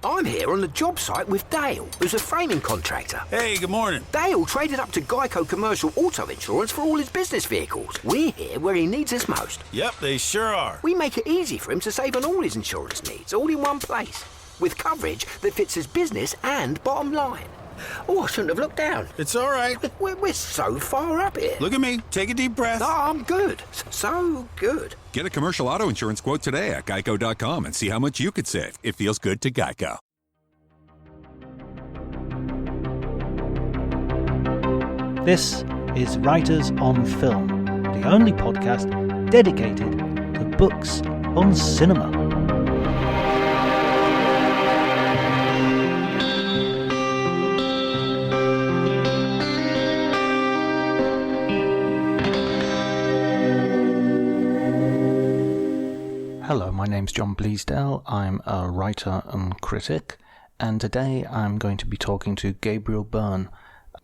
I'm here on the job site with Dale, who's a framing contractor. Hey, good morning. Dale traded up to Geico Commercial Auto Insurance for all his business vehicles. We're here where he needs us most. Yep, they sure are. We make it easy for him to save on all his insurance needs, all in one place, with coverage that fits his business and bottom line. Oh, I shouldn't have looked down. It's all right. We're so far up here. Look at me. Take a deep breath. Oh, I'm good. So good. Get a commercial auto insurance quote today at geico.com and see how much you could save. It feels good to Geico. This is Writers on Film, the only podcast dedicated to books on cinema. Hello, my name's John Bleasdale. I'm a writer and critic, and today I'm going to be talking to Gabriel Byrne,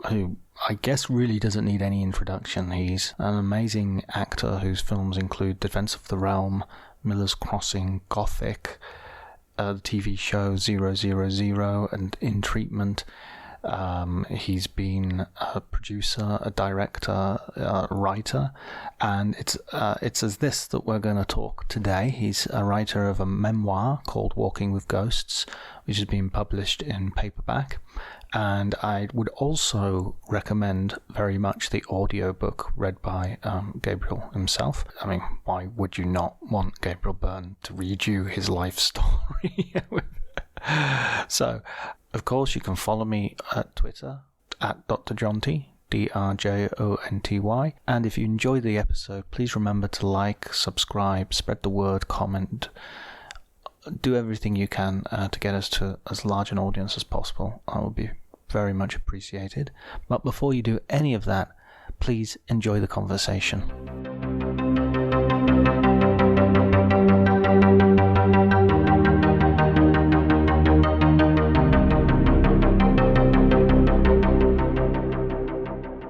who I guess really doesn't need any introduction. He's an amazing actor whose films include Defense of the Realm, Miller's Crossing, Gothic, the TV show 000, and In Treatment. He's been a producer, a director, a writer, and it's as this that we're going to talk today. He's a writer of a memoir called Walking with Ghosts, which has been published in paperback. And I would also recommend very much the audiobook read by Gabriel himself. I mean, why would you not want Gabriel Byrne to read you his life story? So, of course, you can follow me at Twitter, at Dr. Jonty, DRJONTY. And if you enjoy the episode, please remember to like, subscribe, spread the word, comment. Do everything you can to get us to as large an audience as possible. I will be very much appreciated. But before you do any of that, please enjoy the conversation.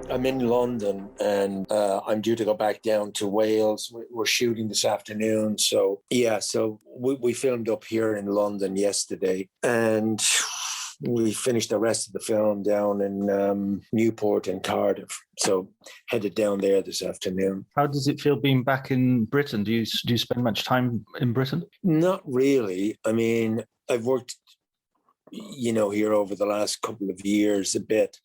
I'm in London and I'm due to go back down to Wales. We're shooting this afternoon. So we filmed up here in London yesterday and we finished the rest of the film down in Newport and Cardiff. So headed down there this afternoon. How does it feel being back in Britain? Do you spend much time in Britain? Not really. I mean, I've worked, here over the last couple of years a bit.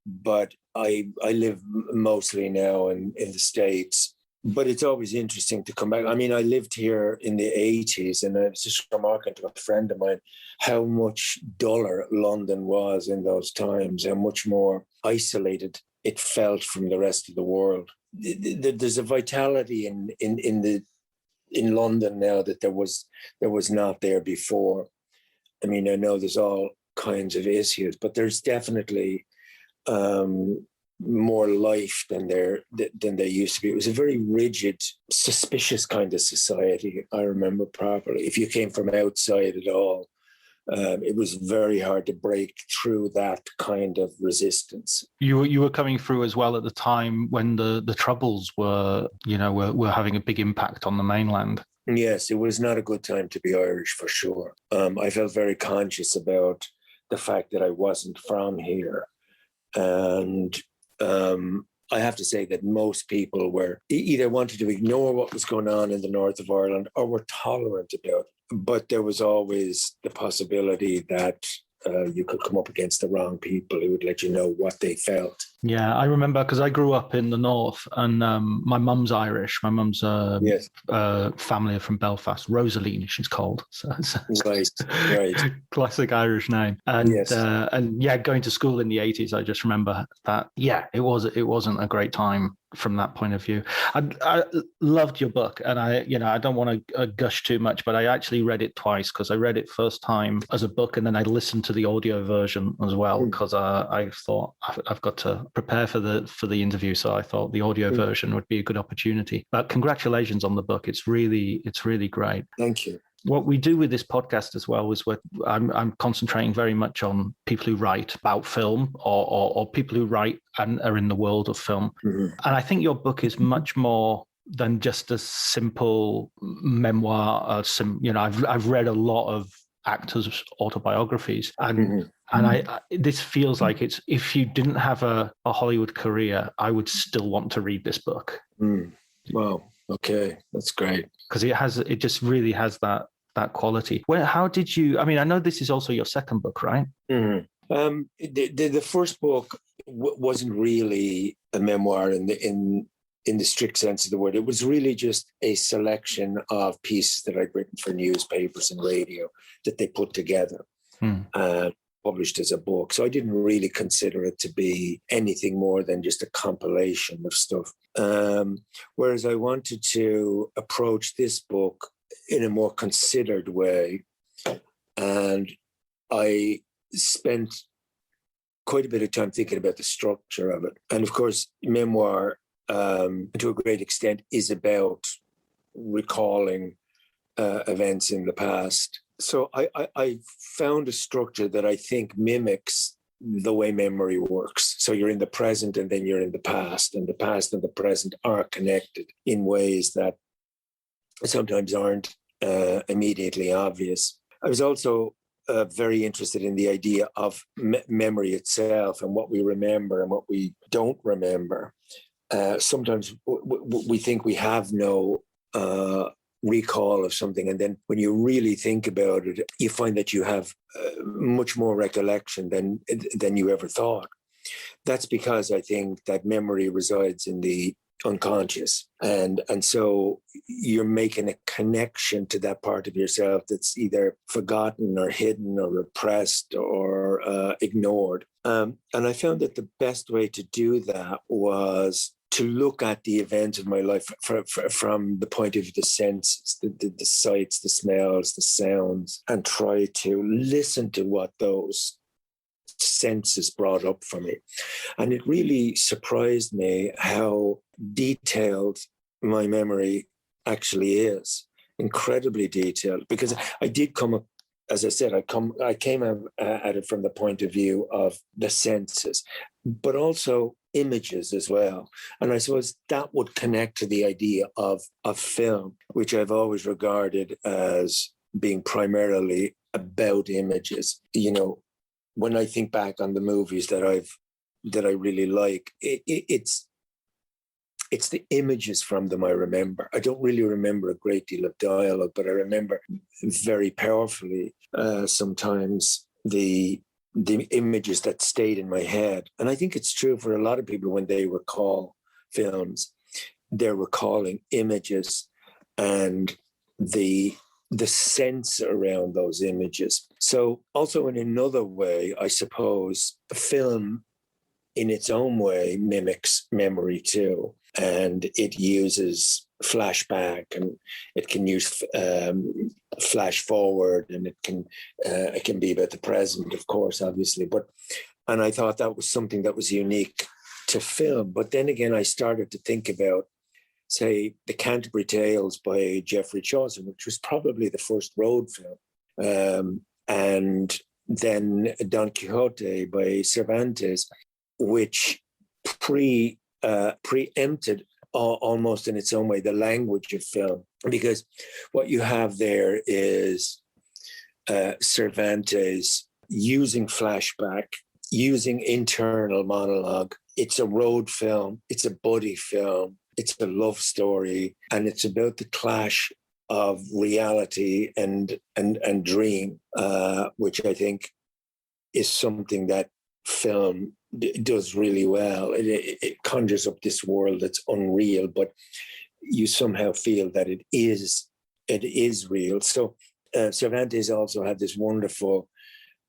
But I live mostly now in the States. But it's always interesting to come back. I mean, I lived here in the 80s, and I was just remarking to a friend of mine how much duller London was in those times, how much more isolated it felt from the rest of the world. There's a vitality in London now that there was not there before. I mean, I know there's all kinds of issues, but there's definitely more life than there used to be. It was a very rigid, suspicious kind of society. I remember properly. If you came from outside at all, it was very hard to break through that kind of resistance. You were coming through as well at the time when the Troubles were having a big impact on the mainland. Yes, it was not a good time to be Irish for sure. I felt very conscious about the fact that I wasn't from here. And I have to say that most people were either wanted to ignore what was going on in the north of Ireland or were tolerant about it. But there was always the possibility that you could come up against the wrong people who would let you know what they felt. Yeah, I remember because I grew up in the north and my mum's Irish. My mum's family are from Belfast. Rosaline, she's called. So right. Classic Irish name. And yes. Going to school in the 80s, I just remember that. Yeah, it wasn't a great time from that point of view. I loved your book, and I don't want to gush too much, but I actually read it twice because I read it first time as a book, and then I listened to the audio version as well because I thought I've got to prepare for the interview, so I thought the audio version would be a good opportunity. But congratulations on the book; it's really great. Thank you. What we do with this podcast as well is I'm concentrating very much on people who write about film or people who write and are in the world of film. Mm-hmm. And I think your book is much more than just a simple memoir. I've read a lot of actors' autobiographies, and Mhm. this feels like it's, if you didn't have a Hollywood career, I would still want to read this book. Wow. Okay, that's great. Because it just really has that quality. How did you? I mean, I know this is also your second book, right? The first book wasn't really a memoir in the strict sense of the word. It was really just a selection of pieces that I'd written for newspapers and radio that they put together and published as a book. So I didn't really consider it to be anything more than just a compilation of stuff. Whereas I wanted to approach this book in a more considered way. And I spent quite a bit of time thinking about the structure of it. And of course, memoir, to a great extent, is about recalling events in the past. So I found a structure that I think mimics the way memory works. So you're in the present and then you're in the past, and the past and the present are connected in ways that sometimes aren't immediately obvious. I was also very interested in the idea of memory itself and what we remember and what we don't remember. Sometimes we think we have no recall of something, and then when you really think about it, you find that you have much more recollection than you ever thought. That's because I think that memory resides in the unconscious, and so you're making a connection to that part of yourself that's either forgotten or hidden or repressed or ignored. And I found that the best way to do that was to look at the events of my life from the point of view of the senses, the sights, the smells, the sounds, and try to listen to what those senses brought up for me. And it really surprised me how detailed my memory actually is. Incredibly detailed, because I did come up, as I said, I came at it from the point of view of the senses, but also images as well. And I suppose that would connect to the idea of film, which I've always regarded as being primarily about images. You know, when I think back on the movies that I really like, it's the images from them I remember. I don't really remember a great deal of dialogue, but I remember very powerfully sometimes the images that stayed in my head. And I think it's true for a lot of people when they recall films, they're recalling images and the sense around those images. So also in another way, I suppose, film in its own way mimics memory too. And it uses flashback, and it can use flash forward, and it can be about the present, of course, obviously. And I thought that was something that was unique to film. But then again, I started to think about, say, The Canterbury Tales by Geoffrey Chaucer, which was probably the first road film, and then Don Quixote by Cervantes, which preempted almost in its own way the language of film, because what you have there is Cervantes using flashback, using internal monologue. It's a road film, it's a buddy film, it's a love story, and it's about the clash of reality and dream, which I think is something that film does really well. It conjures up this world that's unreal, but you somehow feel that it is real. So Cervantes also had this wonderful,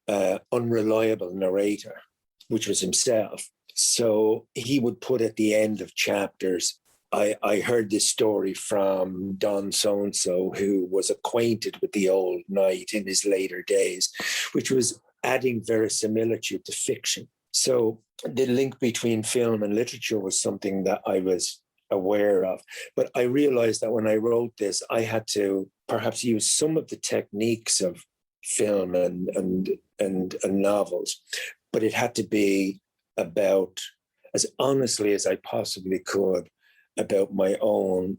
unreliable narrator, which was himself. So he would put at the end of chapters, I heard this story from Don so-and-so, who was acquainted with the old knight in his later days, which was adding verisimilitude to fiction. So the link between film and literature was something that I was aware of. But I realized that when I wrote this, I had to perhaps use some of the techniques of film and novels, but it had to be about, as honestly as I possibly could, about my own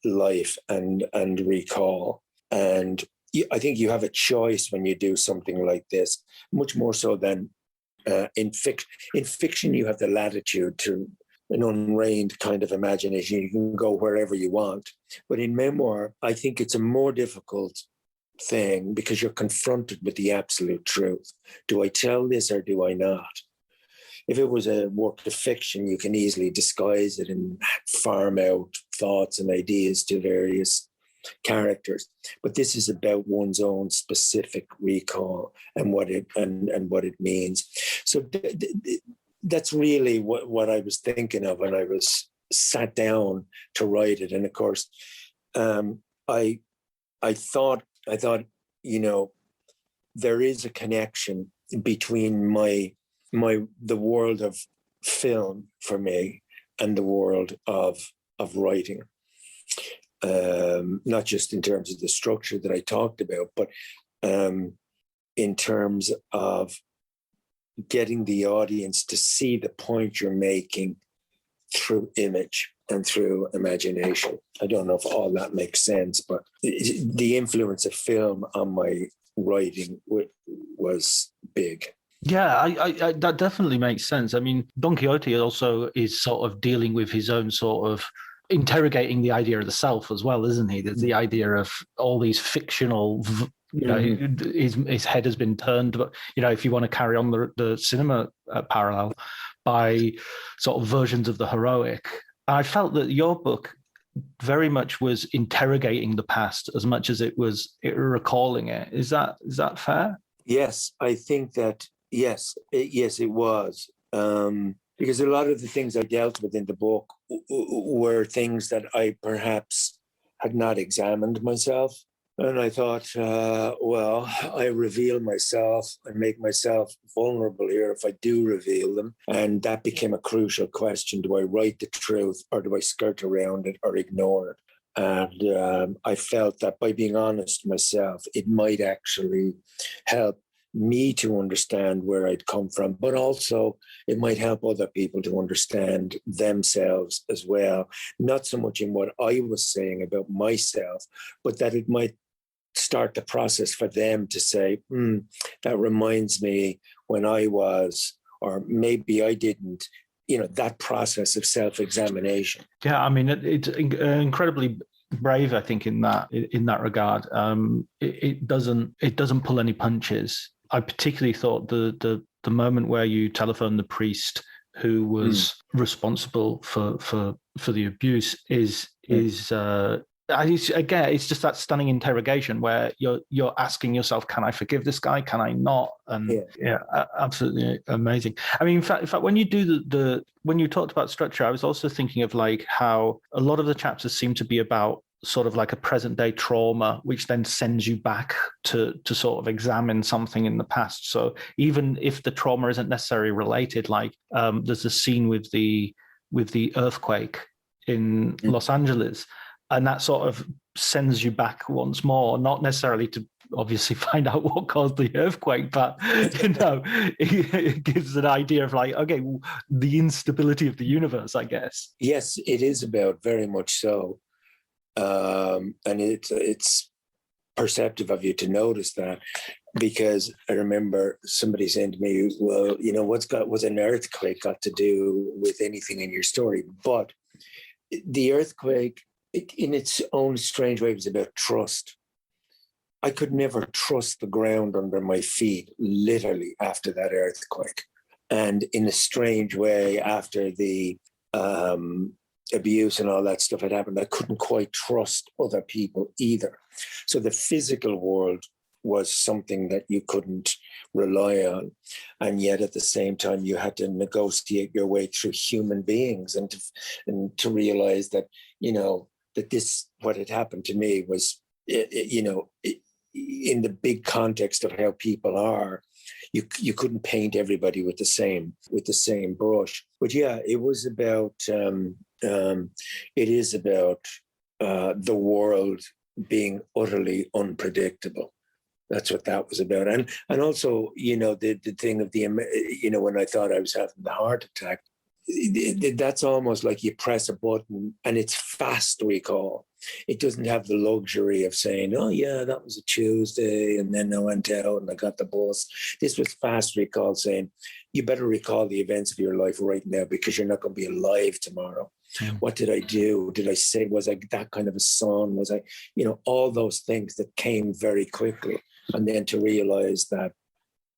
life and recall. And I think you have a choice when you do something like this, much more so than in fiction. In fiction, you have the latitude to an unreined kind of imagination. You can go wherever you want. But in memoir, I think it's a more difficult thing because you're confronted with the absolute truth. Do I tell this or do I not? If it was a work of fiction, you can easily disguise it and farm out thoughts and ideas to various characters. But this is about one's own specific recall and what it means. So that's really what I was thinking of when I was sat down to write it. And of course, I thought, there is a connection between the world of film for me and the world of writing. Not just in terms of the structure that I talked about, but in terms of getting the audience to see the point you're making through image and through imagination. I don't know if all that makes sense, but the influence of film on my writing was big. Yeah, I that definitely makes sense. I mean, Don Quixote also is sort of dealing with his own sort of interrogating the idea of the self as well, isn't he? There's the idea of all these fictional, his head has been turned, but, if you want to carry on the cinema parallel by sort of versions of the heroic, I felt that your book very much was interrogating the past as much as it was recalling it. Is that fair? Yes, I think that, yes, it was. Because a lot of the things I dealt with in the book were things that I perhaps had not examined myself. And I thought, I reveal myself and make myself vulnerable here if I do reveal them. And that became a crucial question. Do I write the truth or do I skirt around it or ignore it? And I felt that by being honest myself, it might actually help me to understand where I'd come from, but also it might help other people to understand themselves as well. Not so much in what I was saying about myself, but that it might start the process for them to say, that reminds me when I was, or maybe I didn't, that process of self-examination. Yeah, I mean, it's incredibly brave, I think, in that regard. It doesn't pull any punches. I particularly thought the moment where you telephone the priest who was responsible for the abuse is again, it's just that stunning interrogation where you're asking yourself, can I forgive this guy? Can I not? And absolutely amazing. I mean, in fact, when you do when you talked about structure, I was also thinking of like how a lot of the chapters seem to be about sort of like a present day trauma, which then sends you back to sort of examine something in the past. So even if the trauma isn't necessarily related, like there's a scene with the earthquake in Los Angeles, and that sort of sends you back once more, not necessarily to obviously find out what caused the earthquake, but it gives an idea of like, okay, the instability of the universe, I guess. Yes, it is about, very much so. And it's perceptive of you to notice that, because I remember somebody saying to me, well, what's an earthquake got to do with anything in your story? But the earthquake, in its own strange way, was about trust. I could never trust the ground under my feet, literally, after that earthquake. And in a strange way, after the abuse and all that stuff had happened, I couldn't quite trust other people either. So the physical world was something that you couldn't rely on. And yet at the same time, you had to negotiate your way through human beings and to realize that, that this, what had happened to me was, in the big context of how people are, you couldn't paint everybody with the same brush. But yeah, it was about, it is about the world being utterly unpredictable. That's what that was about. And also, the thing of when I thought I was having the heart attack, that's almost like you press a button and it's fast recall. It doesn't have the luxury of saying, oh yeah, that was a Tuesday and then I went out and I got the bus. This was fast recall, saying you better recall the events of your life right now because you're not going to be alive tomorrow. What did I do? Did I say, was I that kind of a son? Was I, all those things that came very quickly. And then to realize that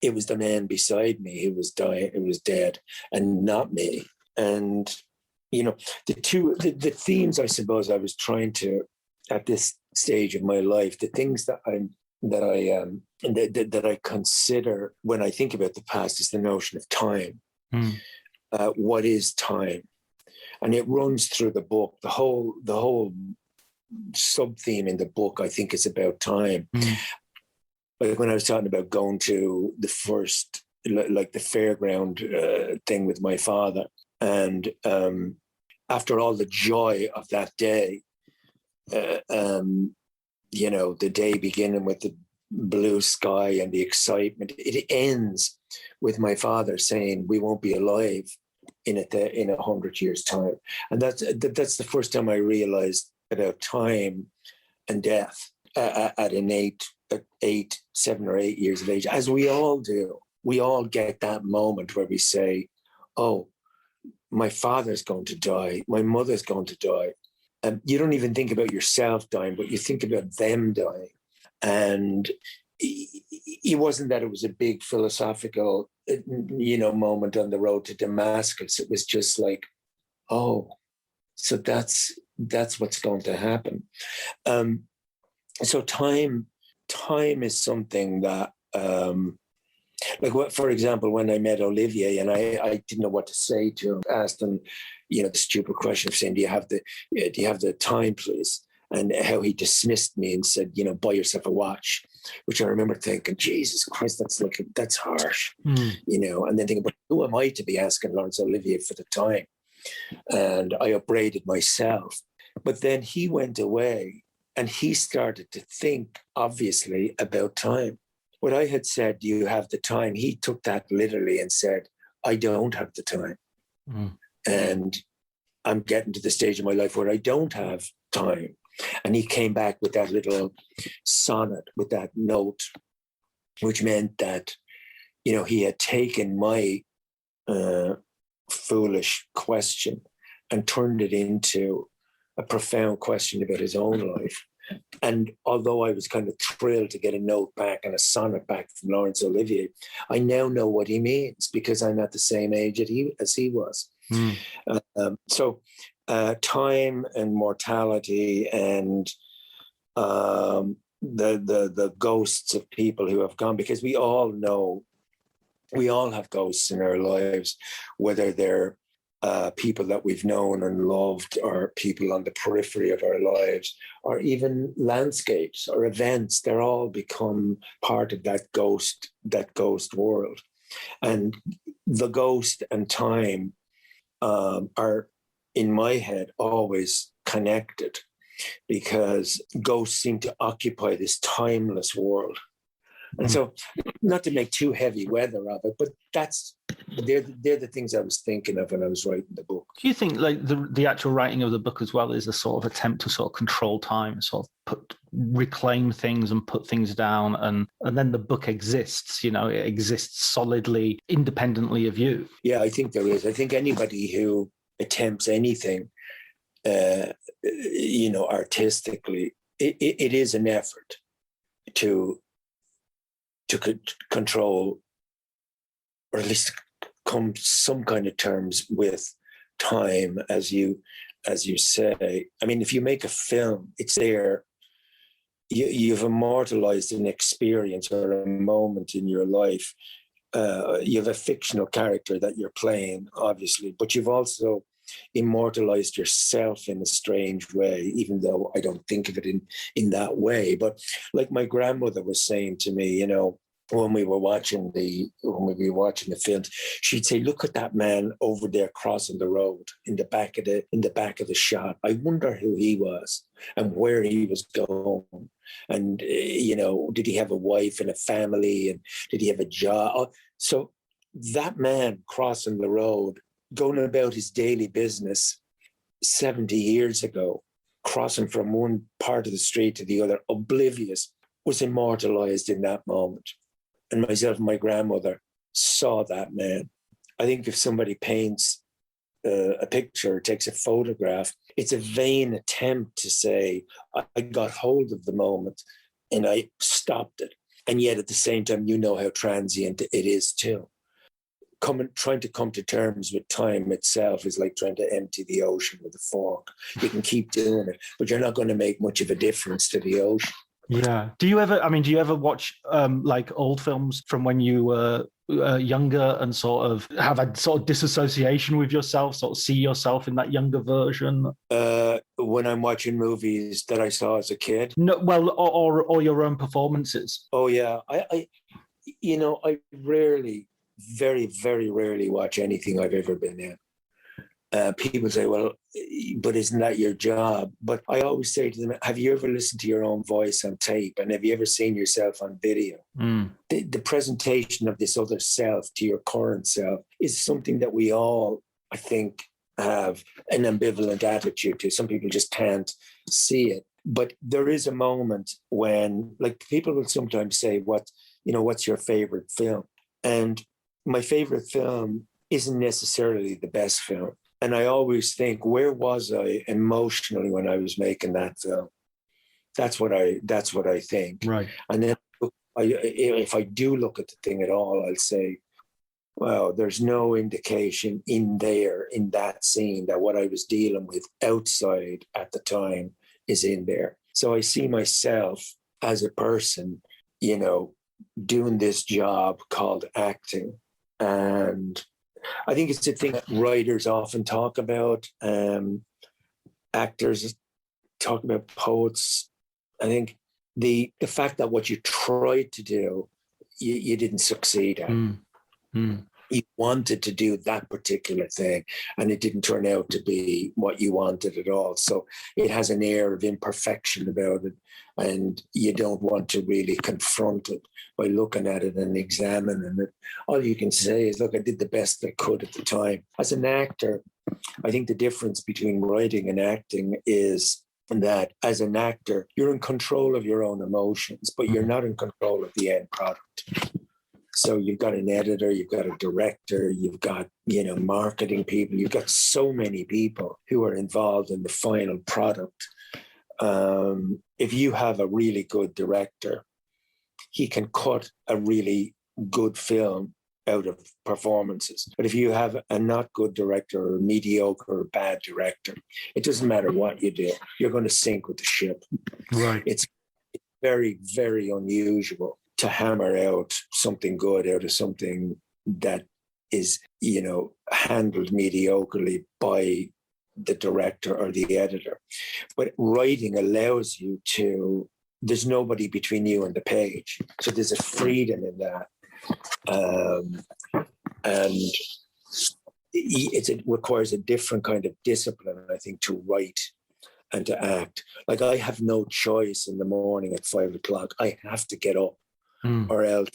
it was the man beside me who was dying, who was dead, and not me. And, the themes, I suppose, I was trying to, at this stage of my life, the things that I consider when I think about the past is the notion of time. What is time? And it runs through the book. The whole sub-theme in the book, I think, is about time. Like when I was talking about going to the first, like the fairground thing with my father, and after all the joy of that day, the day beginning with the blue sky and the excitement, it ends with my father saying, "We won't be alive in 100 years' time," and that's the first time I realized about time and death at 7 or 8 years of age, as we all do. We all get that moment where we say, "Oh, my father's going to die, my mother's going to die." And you don't even think about yourself dying, but you think about them dying. And it wasn't that it was a big philosophical, moment on the road to Damascus. It was just like, oh, so that's what's going to happen. So time is something that, for example, when I met Olivier and I didn't know what to say to him, asked him, the stupid question of saying, do you have the time, please? And how he dismissed me and said, buy yourself a watch, which I remember thinking, Jesus Christ, that's harsh, and then thinking, but who am I to be asking Laurence Olivier for the time? And I upbraided myself. But then he went away and he started to think, obviously, about time. What I had said, do you have the time? He took that literally and said, I don't have the time. And I'm getting to the stage of my life where I don't have time. And he came back with that little sonnet, with that note, which meant that, he had taken my foolish question and turned it into a profound question about his own life. And although I was kind of thrilled to get a note back and a sonnet back from Laurence Olivier, I now know what he means because I'm at the same age as he was. So time and mortality and the ghosts of people who have gone, because we all have ghosts in our lives, whether they're people that we've known and loved, or people on the periphery of our lives, or even landscapes or events. They're all become part of that ghost world. And the ghost and time are, in my head, always connected, because ghosts seem to occupy this timeless world. And so, not to make too heavy weather of it, but they're the things I was thinking of when I was writing the book. Do you think like the actual writing of the book as well is a sort of attempt to sort of control time, sort of reclaim things and put things down, and then the book exists, it exists solidly, independently of you? Yeah, I think there is. I think anybody who attempts anything, artistically, it is an effort to control, or at least come some kind of terms with time, as you say. I mean, if you make a film, it's there. You've immortalized an experience or a moment in your life. You have a fictional character that you're playing, obviously, but you've also immortalized yourself in a strange way, even though I don't think of it in that way. But like my grandmother was saying to me, when we were watching the films, she'd say, "Look at that man over there crossing the road in the back of the shot. I wonder who he was and where he was going. And did he have a wife and a family, and did he have a job?" So that man crossing the road going about his daily business 70 years ago, crossing from one part of the street to the other, oblivious, was immortalized in that moment. And myself and my grandmother saw that man. I think if somebody paints a picture, takes a photograph, it's a vain attempt to say, I got hold of the moment and I stopped it. And yet at the same time, you know how transient it is too. Trying to come to terms with time itself is like trying to empty the ocean with a fork. You can keep doing it, but you're not going to make much of a difference to the ocean. Yeah. Do you ever watch like old films from when you were younger and sort of have a sort of disassociation with yourself, sort of see yourself in that younger version? When I'm watching movies that I saw as a kid? No, well, or your own performances. Oh yeah. I rarely, very, very rarely watch anything I've ever been in. People say, well, but isn't that your job? But I always say to them, have you ever listened to your own voice on tape? And have you ever seen yourself on video? The presentation of this other self to your current self is something that we all, I think, have an ambivalent attitude to. Some people just can't see it. But there is a moment when, like, people will sometimes say, what's your favorite film? And my favorite film isn't necessarily the best film. And I always think, where was I emotionally when I was making that film? That's what I think. Right. And then if I do look at the thing at all, I'll say, well, there's no indication in that scene, that what I was dealing with outside at the time is in there. So I see myself as a person, doing this job called acting. And I think it's a thing that writers often talk about, actors talk about, poets. I think the fact that what you tried to do, you didn't succeed at. You wanted to do that particular thing, and it didn't turn out to be what you wanted at all. So it has an air of imperfection about it, and you don't want to really confront it by looking at it and examining it. All you can say is, look, I did the best I could at the time. As an actor, I think the difference between writing and acting is that as an actor, you're in control of your own emotions, but you're not in control of the end product. So you've got an editor, you've got a director, you've got, marketing people, you've got so many people who are involved in the final product. If you have a really good director, he can cut a really good film out of performances. But if you have a not good director or a mediocre or bad director, it doesn't matter what you do, you're going to sink with the ship. Right. It's very, very unusual to hammer out something good out of something that is, handled mediocrely by the director or the editor. But writing allows you there's nobody between you and the page. So there's a freedom in that. And it requires a different kind of discipline, I think, to write and to act. Like, I have no choice in the morning at 5 o'clock. I have to get up. Or else,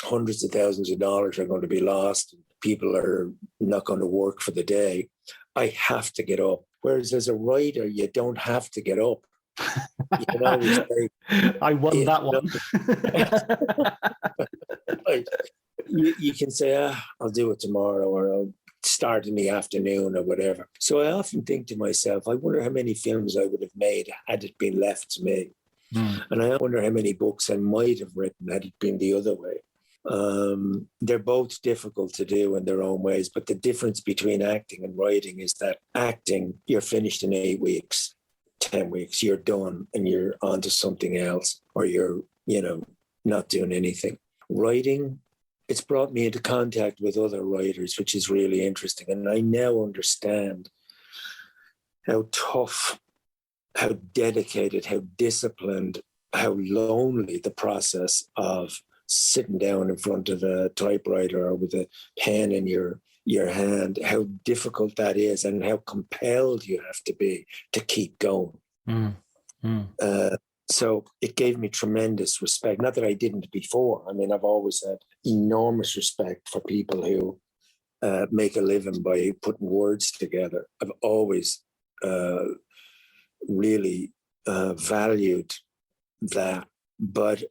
hundreds of thousands of dollars are going to be lost. People are not going to work for the day. I have to get up. Whereas as a writer, you don't have to get up. You can always say, I won that one. You can say, I'll do it tomorrow, or I'll start in the afternoon, or whatever. So I often think to myself, I wonder how many films I would have made had it been left to me. And I wonder how many books I might have written had it been the other way. They're both difficult to do in their own ways, but the difference between acting and writing is that acting, you're finished in 8 weeks, 10 weeks, you're done and you're on to something else, or you're, not doing anything. Writing, it's brought me into contact with other writers, which is really interesting. And I now understand how tough, how dedicated, how disciplined, how lonely the process of sitting down in front of a typewriter or with a pen in your hand, how difficult that is, and how compelled you have to be to keep going. So it gave me tremendous respect. Not that I didn't before. I mean, I've always had enormous respect for people who make a living by putting words together. I've always really valued that, but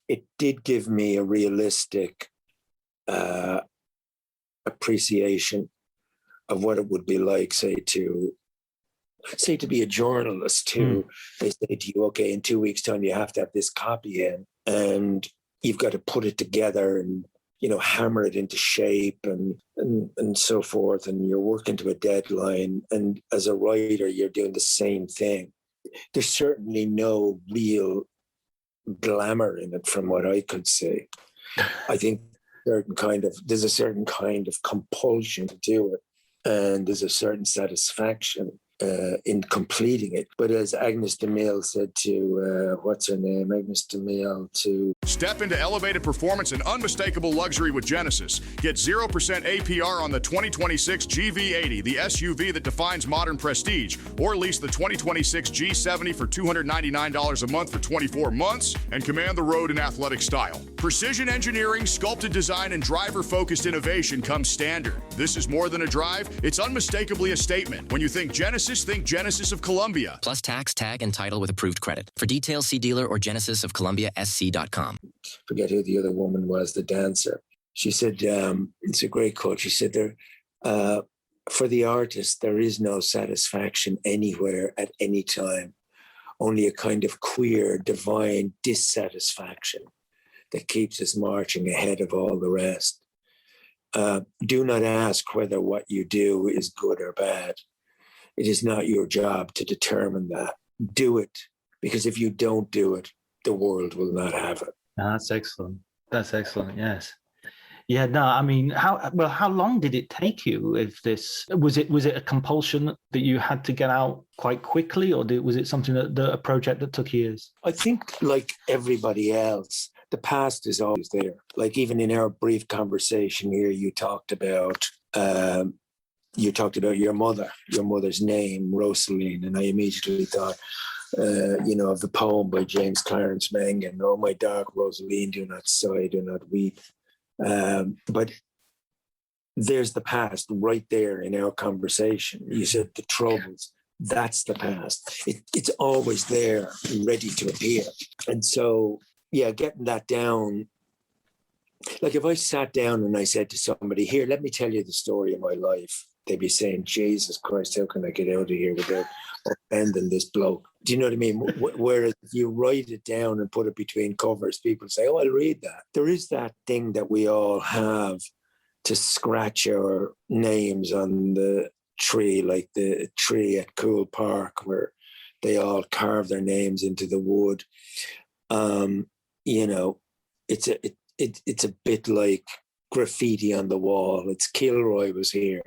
it did give me a realistic appreciation of what it would be like, say to be a journalist who they say to you, okay, in 2 weeks' time you have to have this copy in, and you've got to put it together and hammer it into shape and so forth, and you're working to a deadline. And as a writer, you're doing the same thing. There's certainly no real glamour in it, from what I could see. I think there's a certain kind of compulsion to do it, and there's a certain satisfaction in completing it. But as Agnes DeMille said to, what's her name? Agnes DeMille to... Step into elevated performance and unmistakable luxury with Genesis. Get 0% APR on the 2026 GV80, the SUV that defines modern prestige, or lease the 2026 G70 for $299 a month for 24 months and command the road in athletic style. Precision engineering, sculpted design, and driver-focused innovation comes standard. This is more than a drive, it's unmistakably a statement. When you think Genesis of Columbia. Plus tax, tag, and title with approved credit. For details, see dealer or genesisofcolumbiasc.com. Forget who the other woman was, the dancer. She said, it's a great quote. She said, for the artist, there is no satisfaction anywhere at any time, only a kind of queer, divine dissatisfaction that keeps us marching ahead of all the rest. Do not ask whether what you do is good or bad. It is not your job to determine that. Do it, because if you don't do it, the world will not have it. That's excellent. That's excellent. Yes. Yeah. No. I mean, how long did it take you? If this was it a compulsion that you had to get out quite quickly, or was it something a project that took years? I think, like everybody else, the past is always there. Like even in our brief conversation here, you talked about your mother's name, Rosaline, and I immediately thought, of the poem by James Clarence Mangan, "Oh, my dark Rosaline, do not sigh, do not weep." But there's the past right there in our conversation. You said the troubles. That's the past. It's always there, ready to appear. And so, yeah, getting that down. Like if I sat down and I said to somebody, here, let me tell you the story of my life, they'd be saying, Jesus Christ, how can I get out of here without offending this bloke? Do you know what I mean? Whereas if you write it down and put it between covers, people say, oh, I'll read that. There is that thing that we all have to scratch our names on the tree, like the tree at Cool Park, where they all carve their names into the wood. It's a bit like graffiti on the wall. It's Kilroy was here.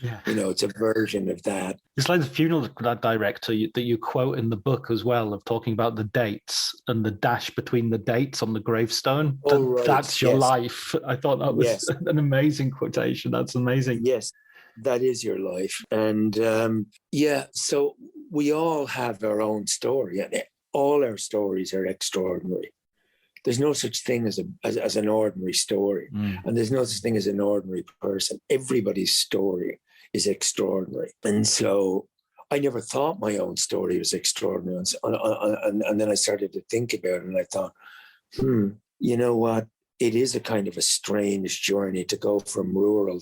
Yeah. It's a version of that. It's like the funeral director that you quote in the book as well, of talking about the dates and the dash between the dates on the gravestone. Oh, right. That's your life. I thought that was an amazing quotation. That's amazing. Yes, that is your life. And so we all have our own story, and all our stories are extraordinary. There's no such thing as an ordinary story, and there's no such thing as an ordinary person. Everybody's story is extraordinary. And so I never thought my own story was extraordinary. And then I started to think about it, and I thought, you know what? It is a kind of a strange journey to go from rural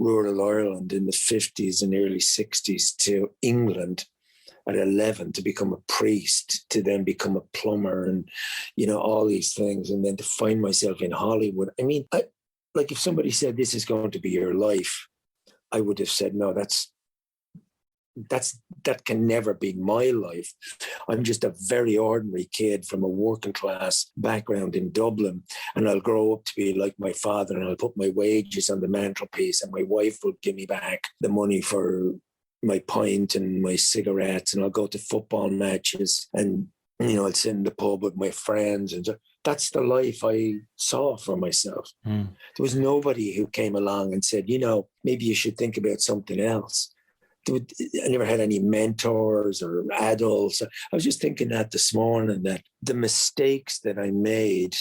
Ireland in the 50s and early 60s to England at 11 to become a priest, to then become a plumber, and all these things, and then to find myself in Hollywood. I mean, like if somebody said this is going to be your life, I would have said no. That can never be my life. I'm just a very ordinary kid from a working class background in Dublin, and I'll grow up to be like my father, and I'll put my wages on the mantelpiece, and my wife will give me back the money for my pint and my cigarettes, and I'll go to football matches, and I'll sit in the pub with my friends, and that's the life I saw for myself. There was nobody who came along and said, maybe you should think about something else. I never had any mentors or adults. I was just thinking that this morning, that the mistakes that I made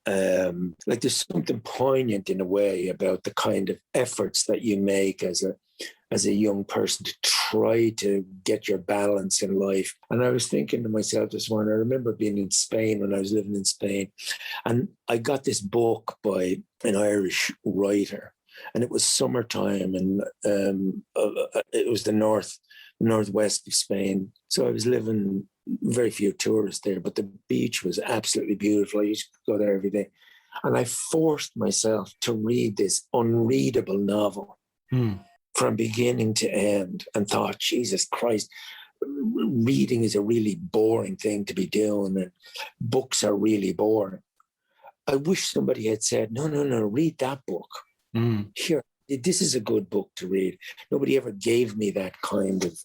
Like there's something poignant in a way about the kind of efforts that you make as a young person to try to get your balance in life. And I was thinking to myself this morning, I remember being in Spain when I was living in Spain, and I got this book by an Irish writer, and it was summertime, and it was the northwest of Spain. So I was living, very few tourists there, but the beach was absolutely beautiful. I used to go there every day. And I forced myself to read this unreadable novel from beginning to end, and thought, Jesus Christ, reading is a really boring thing to be doing, and books are really boring. I wish somebody had said, no, read that book. Here, this is a good book to read. Nobody ever gave me that kind of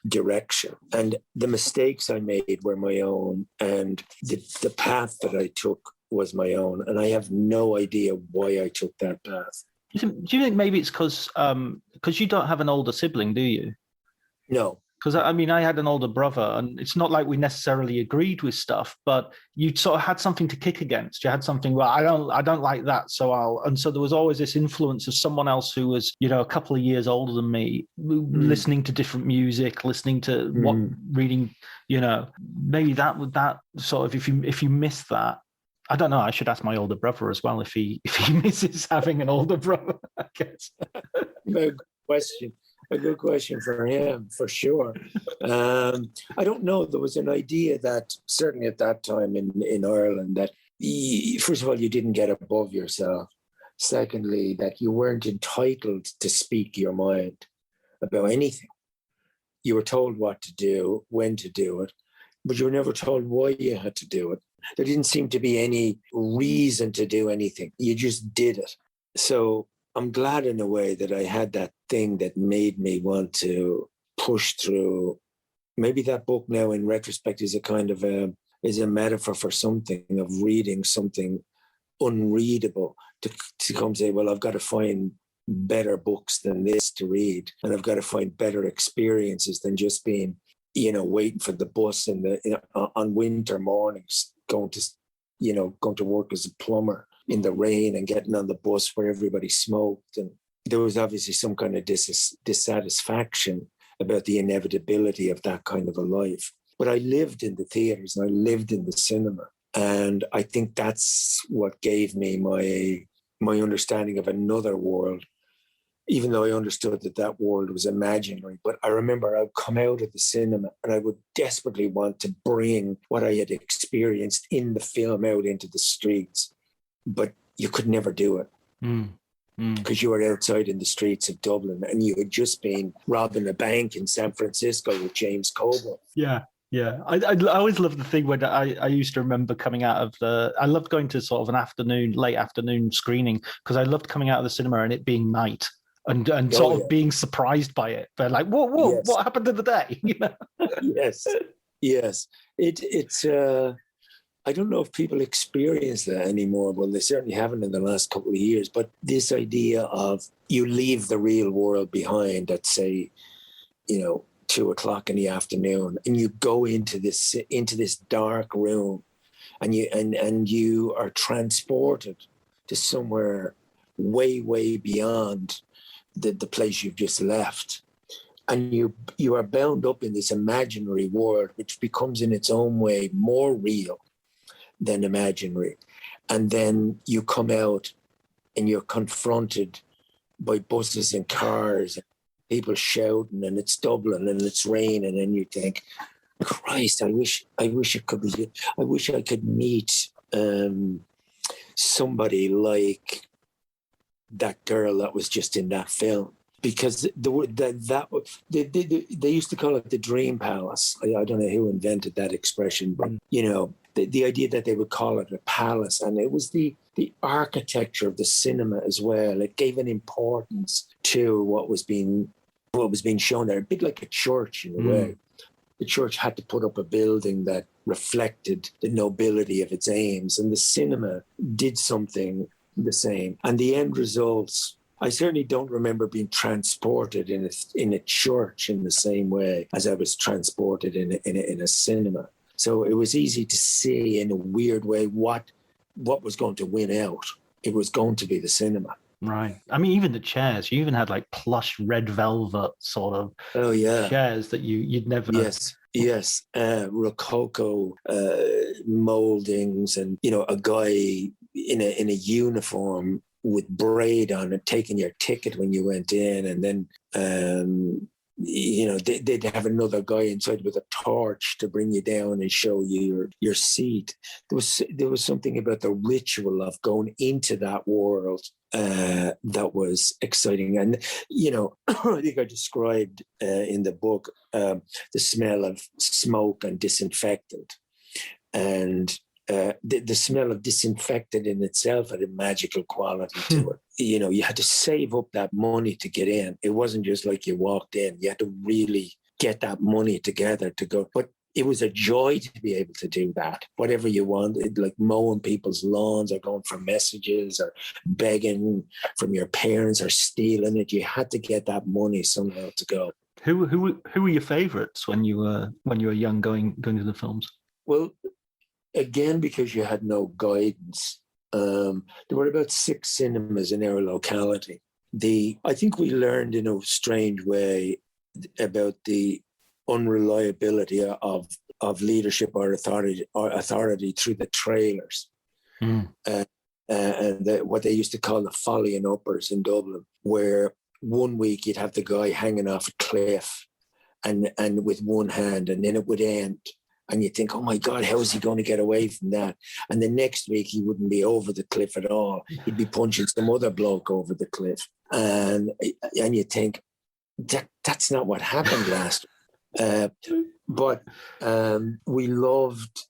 direction. And the mistakes I made were my own, and the path that I took was my own. And I have no idea why I took that path. Do you think maybe it's because you don't have an older sibling, do you? No. Because I mean, I had an older brother, and it's not like we necessarily agreed with stuff, but you sort of had something to kick against. You had something, well, I don't like that, and so there was always this influence of someone else who was, a couple of years older than me, listening to different music, listening to reading, maybe that sort of, if you miss that. I don't know. I should ask my older brother as well if he misses having an older brother, I guess. Good question. A good question for him, for sure. I don't know. There was an idea that certainly at that time in Ireland that, first of all, you didn't get above yourself. Secondly, that you weren't entitled to speak your mind about anything. You were told what to do, when to do it, but you were never told why you had to do it. There didn't seem to be any reason to do anything. You just did it. So I'm glad in a way that I had that thing that made me want to push through. Maybe that book now in retrospect is a kind of is a metaphor for something, of reading something unreadable to come say, well, I've got to find better books than this to read. And I've got to find better experiences than just being, waiting for the bus on winter mornings, going to work as a plumber in the rain and getting on the bus where everybody smoked. And there was obviously some kind of dissatisfaction about the inevitability of that kind of a life. But I lived in the theaters and I lived in the cinema. And I think that's what gave me my understanding of another world, even though I understood that world was imaginary. But I remember I would come out of the cinema and I would desperately want to bring what I had experienced in the film out into the streets. But you could never do it because you were outside in the streets of Dublin and you had just been robbing a bank in San Francisco with James Coburn. Yeah. I always loved the thing when I used to remember coming out of I loved going to sort of an late afternoon screening because I loved coming out of the cinema and it being night and sort of being surprised by it. But like, whoa, yes. What happened in the day? Yes. It's I don't know if people experience that anymore. Well, they certainly haven't in the last couple of years. But this idea of you leave the real world behind at, say, 2:00 in the afternoon, and you go into this dark room, and you are transported to somewhere way beyond the place you've just left. And you are bound up in this imaginary world, which becomes in its own way more real than imaginary. And then you come out and you're confronted by buses and cars and people shouting, and it's Dublin and it's raining, and you think, Christ, I wish I could meet somebody like that girl that was just in that film. Because they used to call it the Dream Palace. I don't know who invented that expression, but the idea that they would call it a palace, and it was the architecture of the cinema as well. It gave an importance to what was being shown there, a bit like a church in a way. The church had to put up a building that reflected the nobility of its aims, and the cinema did something the same. And the end results, I certainly don't remember being transported in a church in the same way as I was transported in a cinema. So it was easy to see in a weird way what what was going to win out. It was going to be the cinema. Right. I mean, even the chairs. You even had like plush red velvet sort of chairs that you'd never. Yes. Rococo moldings, and a guy in a uniform with braid on it, taking your ticket when you went in, and then they'd have another guy inside with a torch to bring you down and show you your seat. There was something about the ritual of going into that world that was exciting. And I think I described in the book the smell of smoke and disinfectant, and the smell of disinfectant in itself had a magical quality to it. You had to save up that money to get in. It wasn't just like you walked in. You had to really get that money together to go. But it was a joy to be able to do that. Whatever you wanted, like mowing people's lawns or going for messages or begging from your parents or stealing it. You had to get that money somehow to go. Who were your favorites when you were young going to the films? Well, again, because you had no guidance, there were about 6 cinemas in our locality. I think we learned in a strange way about the unreliability of leadership or authority through the trailers. And what they used to call the folly and uppers in Dublin, where one week you'd have the guy hanging off a cliff and with one hand, and then it would end. And you think, oh my God, how is he going to get away from that? And the next week he wouldn't be over the cliff at all. He'd be punching some other bloke over the cliff. And you think, that's not what happened last week. But we loved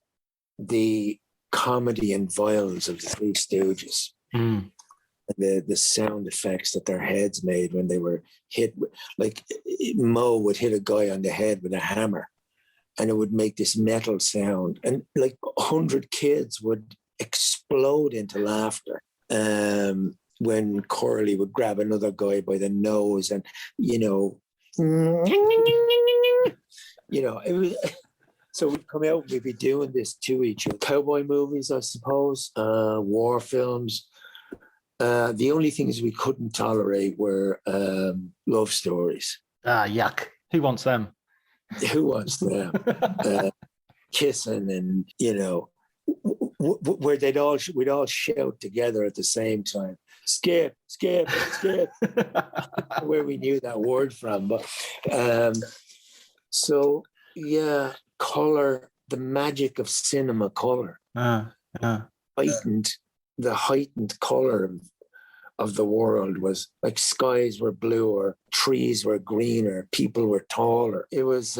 the comedy and violence of the Three Stooges. The sound effects that their heads made when they were hit. Like Mo would hit a guy on the head with a hammer, and it would make this metal sound. And like 100 kids would explode into laughter when Corley would grab another guy by the nose and, it was... So we'd come out and we'd be doing this to each other. Cowboy movies, I suppose, war films. The only things we couldn't tolerate were love stories. Yuck. Who wants them? Who wants them? Kissing and, where we'd all shout together at the same time. Skip, skip, skip. Where we knew that word from. But color, the magic of cinema color. Heightened color of the world was like skies were bluer, trees were greener, people were taller. It was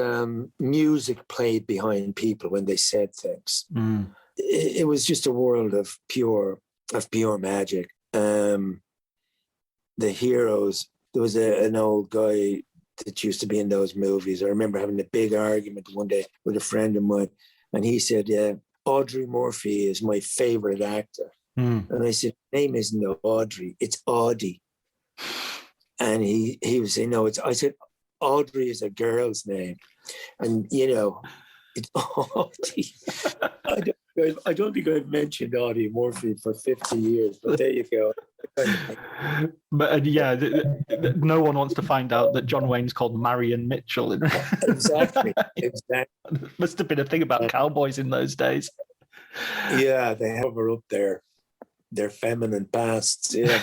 music played behind people when they said things. It was just a world of pure magic. The heroes, there was an old guy that used to be in those movies. I remember having a big argument one day with a friend of mine, and he said, Audrey Murphy is my favorite actor. And I said, name isn't Audrey, it's Audie. And he was saying, no, I said, Audrey is a girl's name. And, it's Audie. I don't think I've mentioned Audie Murphy for 50 years, but there you go. But no one wants to find out that John Wayne's called Marion Mitchell. Exactly. Must have been a thing about cowboys in those days. Yeah, they hover up their feminine pasts. Yeah.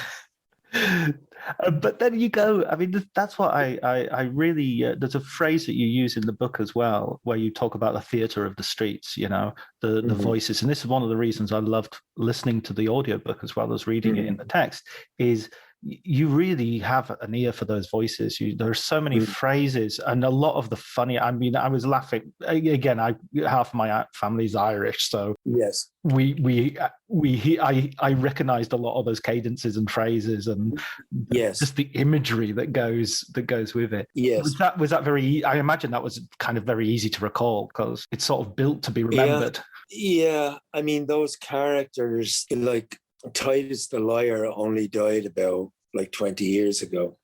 But then you go, I mean, that's what I really, there's a phrase that you use in the book as well, where you talk about the theater of the streets, the voices. And this is one of the reasons I loved listening to the audiobook as well as reading it in the text, is you really have an ear for those voices. There are so many phrases, and a lot of the funny. I mean, I was laughing again. Half of my family's Irish, so yes, I recognized a lot of those cadences and phrases, and just the imagery that goes with it. Yes, was that very? I imagine that was kind of very easy to recall because it's sort of built to be remembered. Yeah. I mean, those characters like Titus the Liar only died about like 20 years ago.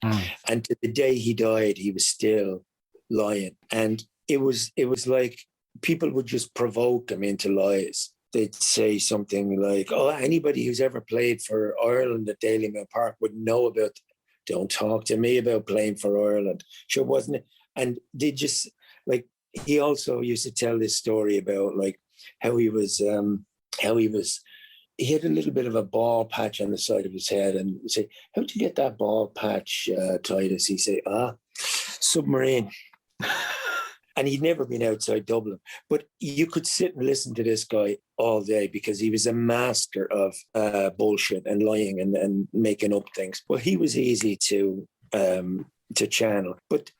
And to the day he died, he was still lying. And it was like people would just provoke him into lies. they'd say something like, "Oh, anybody who's ever played for Ireland at Daily Mill Park would know about. Don't talk to me about playing for Ireland." Sure, wasn't it? And they just like he also used to tell this story about like how he was. He had a little bit of a ball patch on the side of his head, and say, "How'd you get that ball patch, Titus?" He say, "Submarine." And he'd never been outside Dublin. But you could sit and listen to this guy all day because he was a master of bullshit and lying and making up things. Well, he was easy to channel. But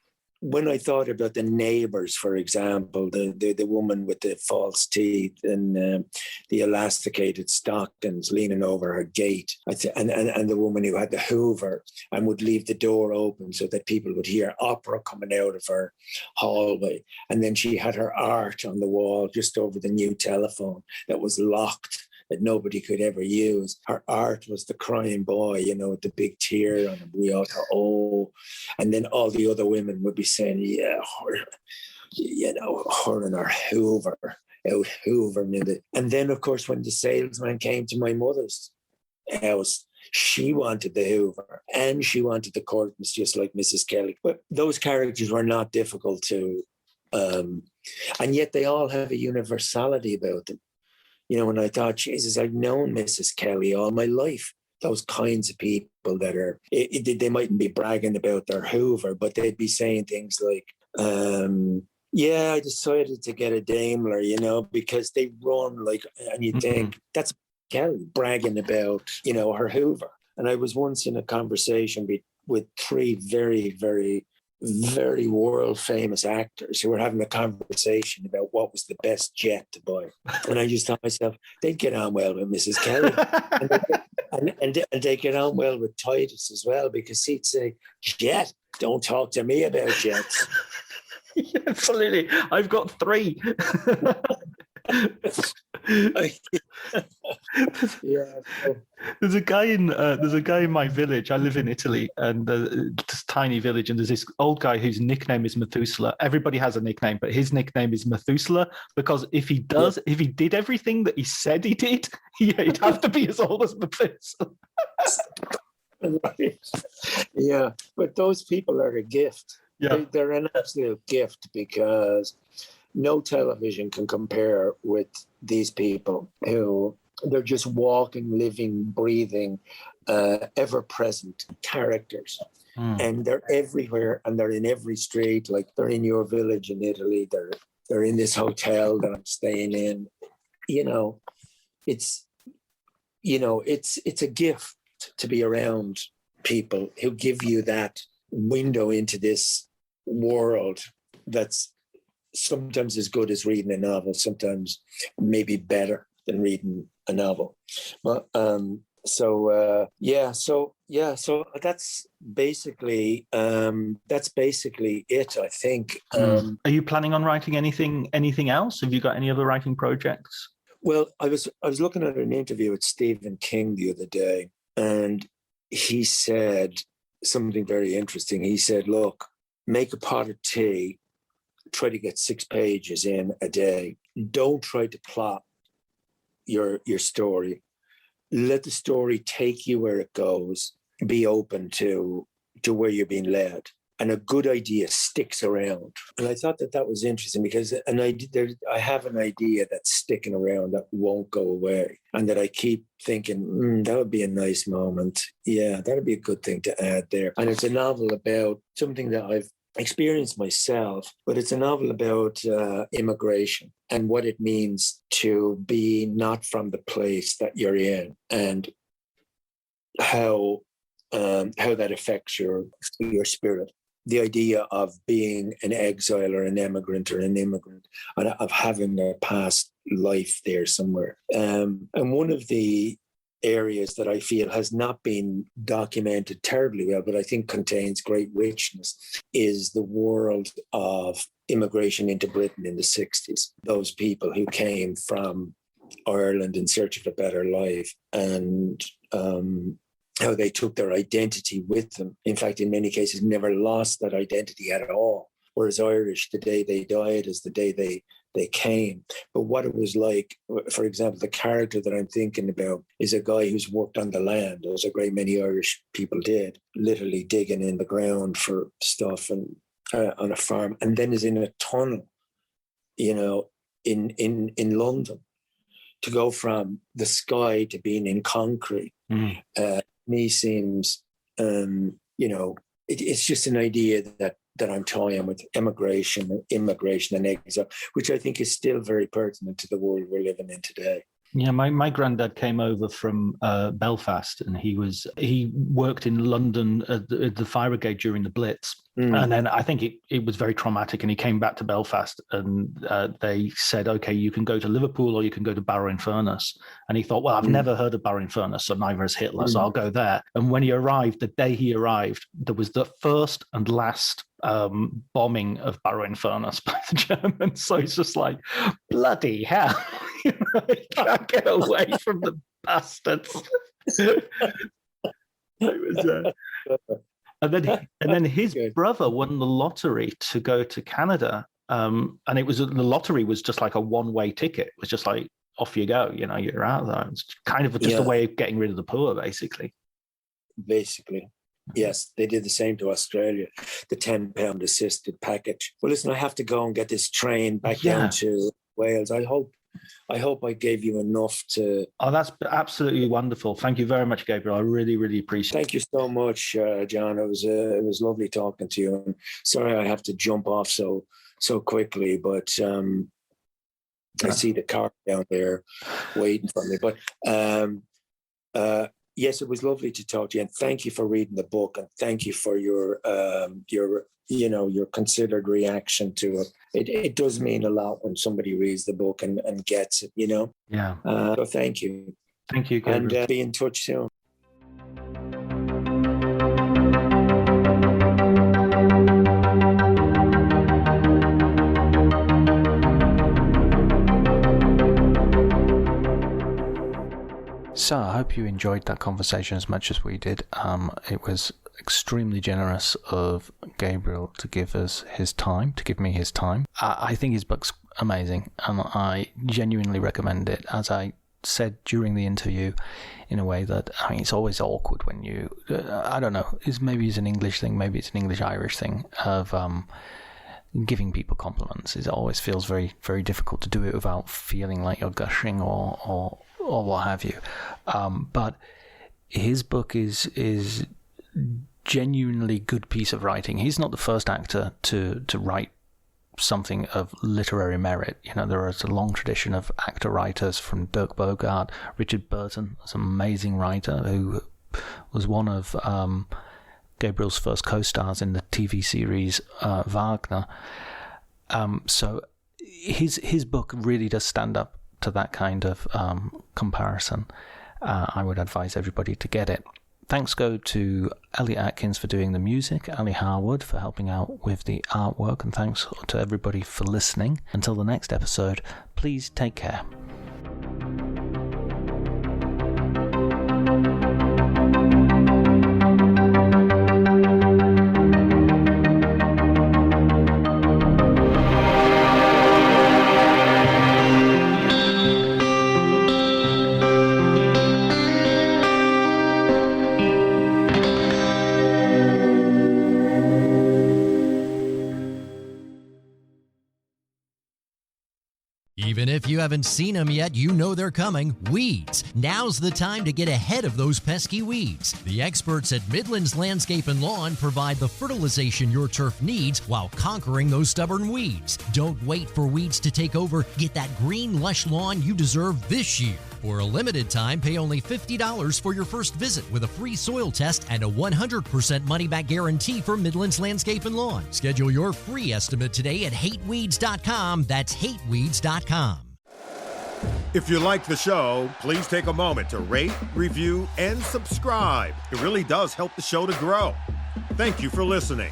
when I thought about the neighbours, for example, the woman with the false teeth and the elasticated stockings leaning over her gate, and the woman who had the Hoover and would leave the door open so that people would hear opera coming out of her hallway. And then she had her art on the wall just over the new telephone that was locked, that nobody could ever use. Her art was the crying boy, with the big tear on him. We all thought, oh. And then all the other women would be saying, yeah, her and her Hoover, out Hoover. And then, of course, when the salesman came to my mother's house, she wanted the Hoover and she wanted the curtains, just like Mrs. Kelly. But those characters were not difficult to, and yet they all have a universality about them. And I thought, Jesus, I've known Mrs. Kelly all my life. Those kinds of people that are, they mightn't be bragging about their Hoover, but they'd be saying things like, yeah, I decided to get a Daimler, because they run like, and you think, that's Kelly bragging about, her Hoover. And I was once in a conversation with three very, very, very world famous actors who were having a conversation about what was the best jet to buy. And I just thought to myself, they'd get on well with Mrs. Kelly. and they get on well with Titus as well, because he'd say, jet, don't talk to me about jets. Yeah, absolutely. I've got 3. Yeah. There's a guy in my village. I live in Italy, and this tiny village, and there's this old guy whose nickname is Methuselah. Everybody has a nickname, but his nickname is Methuselah because if he did everything that he said he did, he'd have to be as old as Methuselah. Right. Yeah, but those people are a gift. Yeah. They're an absolute gift, because no television can compare with these people who they're just walking, living, breathing, ever-present characters. And they're everywhere, and they're in every street. Like they're in your village in Italy. They're in this hotel that I'm staying in. It's a gift to be around people who give you that window into this world that's sometimes as good as reading a novel, sometimes maybe better than reading a novel. But so that's basically it, I think. Are you planning on writing anything else? Have you got any other writing projects? Well, I was looking at an interview with Stephen King the other day, and he said something very interesting. He said, look, make a pot of tea, try to get 6 pages in a day. Don't try to plot your story. Let the story take you where it goes. Be open to where you're being led. And a good idea sticks around. And I thought that was interesting, because I have an idea that's sticking around that won't go away, and that I keep thinking, that would be a nice moment. Yeah, that would be a good thing to add there. And it's a novel about something that I've experienced myself, but it's a novel about immigration and what it means to be not from the place that you're in, and how that affects your spirit. The idea of being an exile or an emigrant or an immigrant, and of having a past life there somewhere. And one of the areas that I feel has not been documented terribly well, but I think contains great richness, is the world of immigration into Britain in the 60s. Those people who came from Ireland in search of a better life, and how they took their identity with them. In fact, in many cases, never lost that identity at all. Whereas Irish, the day they died is the day they came. But what it was like, for example, the character that I'm thinking about is a guy who's worked on the land, as a great many Irish people did, literally digging in the ground for stuff and on a farm, and then is in a tunnel, you know, in London, to go from the sky to being in concrete. Me seems, you know, it's just an idea that I'm toying with, immigration and exile, which I think is still very pertinent to the world we're living in today. Yeah, my granddad came over from Belfast, and he worked in London at the fire brigade during the Blitz. And then I think it was very traumatic, and he came back to Belfast, and they said, okay, you can go to Liverpool or you can go to Barrow-in-Furness. And he thought, well, I've never heard of Barrow-in-Furness, so neither has Hitler, so I'll go there. And when he arrived, the day he arrived, there was the first and last bombing of Barrow-in-Furness by the Germans. So it's just like, bloody hell, you know, you can't get away from the bastards. It was, and then his brother won the lottery to go to Canada, and it was the lottery was just like a one-way ticket. It was just like, off you go, you know, you're out there. It's kind of just a way of getting rid of the poor, basically. Yes, they did the same to Australia, the £10 assisted package. Well, listen, I have to go and get this train back down to Wales. I hope I gave you enough to... Oh, that's absolutely wonderful. Thank you very much, Gabriel. I really, really appreciate it. Thank you so much, John. It was lovely talking to you. And sorry I have to jump off so quickly, but I see the car down there waiting for me. But yes, it was lovely to talk to you, and thank you for reading the book, and thank you for your considered reaction to it. It does mean a lot when somebody reads the book and gets it, you know? Yeah. So thank you. Thank you, Gabriel. And be in touch soon. So I hope you enjoyed that conversation as much as we did. It was extremely generous of Gabriel to give me his time. I think his book's amazing, and I genuinely recommend it. As I said during the interview, in a way that, I mean, it's always awkward when you, I don't know, maybe it's an English thing, maybe it's an English-Irish thing, of giving people compliments. It always feels very, very difficult to do it without feeling like you're gushing or what have you. But his book is genuinely good piece of writing. He's not the first actor to write something of literary merit. You know, there is a long tradition of actor-writers, from Dirk Bogarde, Richard Burton, an amazing writer who was one of Gabriel's first co-stars in the TV series Wagner. So his book really does stand up to that kind of comparison. I would advise everybody to get it. Thanks go to Elliot Atkins for doing the music, Ali Harwood for helping out with the artwork, and thanks to everybody for listening. Until the next episode, please take care. Even if you haven't seen them yet, you know they're coming. Weeds. Now's the time to get ahead of those pesky weeds. The experts at Midlands Landscape and Lawn provide the fertilization your turf needs while conquering those stubborn weeds. Don't wait for weeds to take over. Get that green, lush lawn you deserve this year. For a limited time, pay only $50 for your first visit with a free soil test and a 100% money-back guarantee for Midlands Landscape and Lawn. Schedule your free estimate today at hateweeds.com. That's hateweeds.com. If you like the show, please take a moment to rate, review, and subscribe. It really does help the show to grow. Thank you for listening.